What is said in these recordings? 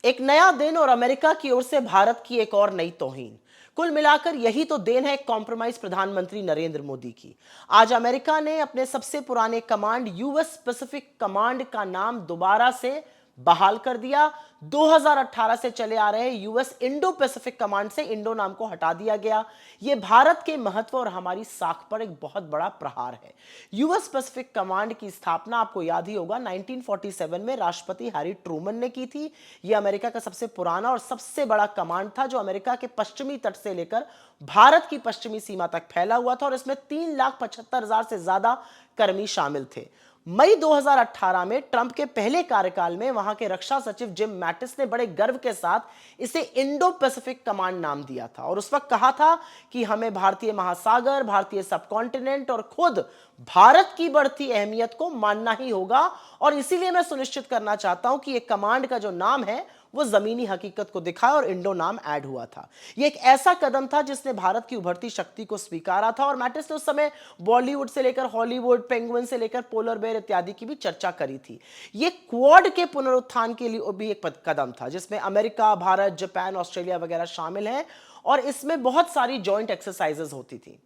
एक नया दिन और अमेरिका की ओर से भारत की एक और नई तौहीन। कुल मिलाकर यही तो देन है कॉम्प्रोमाइज प्रधानमंत्री नरेंद्र मोदी की। आज अमेरिका ने अपने सबसे पुराने कमांड यूएस पैसिफिक कमांड का नाम दोबारा से बहाल कर दिया। 2018 से चले आ रहे यूएस इंडो पैसिफिक कमांड से इंडो नाम को हटा दिया गया। यह भारत के महत्व और हमारी साख पर एक बहुत बड़ा प्रहार है। यूएस पैसिफिक कमांड की स्थापना आपको याद ही होगा 1947 में राष्ट्रपति हैरी ट्रूमन ने की थी। यह अमेरिका का सबसे पुराना और सबसे बड़ा कमांड था जो अमेरिका के पश्चिमी तट से लेकर भारत की पश्चिमी सीमा तक फैला हुआ था और इसमें 3,75,000 से ज्यादा कर्मी शामिल थे। मई 2018 में ट्रंप के पहले कार्यकाल में वहां के रक्षा सचिव जिम मैटिस ने बड़े गर्व के साथ इसे इंडो पैसिफिक कमांड नाम दिया था और उस वक्त कहा था कि हमें भारतीय महासागर, भारतीय सबकॉन्टिनेंट और खुद भारत की बढ़ती अहमियत को मानना ही होगा और इसीलिए मैं सुनिश्चित करना चाहता हूं कि यह कमांड का जो नाम है वो जमीनी हकीकत को दिखाए और इंडो नाम ऐड हुआ था। यह एक ऐसा कदम था जिसने भारत की उभरती शक्ति को स्वीकारा था और मैटिस ने उस समय बॉलीवुड से लेकर हॉलीवुड, पेंगुइन से लेकर पोलर बेयर इत्यादि की भी चर्चा करी थी। यह क्वाड के पुनरुत्थान के लिए भी एक कदम था जिसमें अमेरिका, भारत, जापान, ऑस्ट्रेलिया वगैरह शामिल हैं और इसमें बहुत सारी जॉइंट एक्सरसाइजेज होती थी।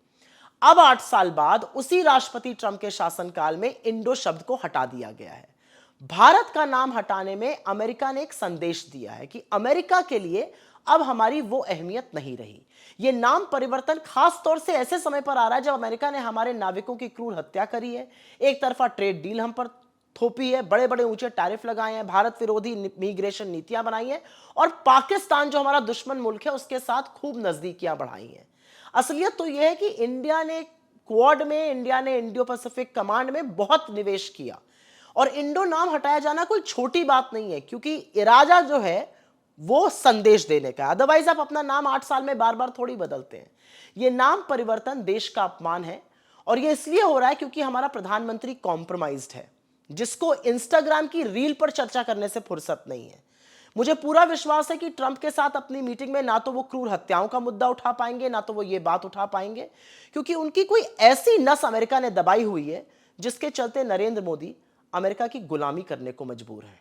अब 8 साल बाद उसी राष्ट्रपति ट्रंप के शासनकाल में इंडो शब्द को हटा दिया गया है। भारत का नाम हटाने में अमेरिका ने एक संदेश दिया है कि अमेरिका के लिए अब हमारी वो अहमियत नहीं रही। यह नाम परिवर्तन खास तौर से ऐसे समय पर आ रहा है जब अमेरिका ने हमारे नाविकों की क्रूर हत्या करी है, एक तरफा ट्रेड डील हम पर थोपी है, बड़े बड़े ऊंचे टैरिफ लगाए हैं, भारत विरोधी इमिग्रेशन नीतियां बनाई हैं और पाकिस्तान जो हमारा दुश्मन मुल्क है उसके साथ खूब नजदीकियां बढ़ाई हैं। असलियत तो यह है कि इंडिया ने क्वाड में, इंडिया ने इंडो पैसिफिक कमांड में बहुत निवेश किया और इंडो नाम हटाया जाना कोई छोटी बात नहीं है क्योंकि इरादा जो है वो संदेश देने का। अदरवाइज आप अपना नाम 8 साल में बार बार थोड़ी बदलते हैं। यह नाम परिवर्तन देश का अपमान है और यह इसलिए हो रहा है क्योंकि हमारा प्रधानमंत्री कॉम्प्रोमाइज्ड है जिसको इंस्टाग्राम की रील पर चर्चा करने से फुर्सत नहीं है। मुझे पूरा विश्वास है कि ट्रंप के साथ अपनी मीटिंग में ना तो वो क्रूर हत्याओं का मुद्दा उठा पाएंगे, ना तो वो ये बात उठा पाएंगे क्योंकि उनकी कोई ऐसी नस अमेरिका ने दबाई हुई है जिसके चलते नरेंद्र मोदी अमेरिका की गुलामी करने को मजबूर है।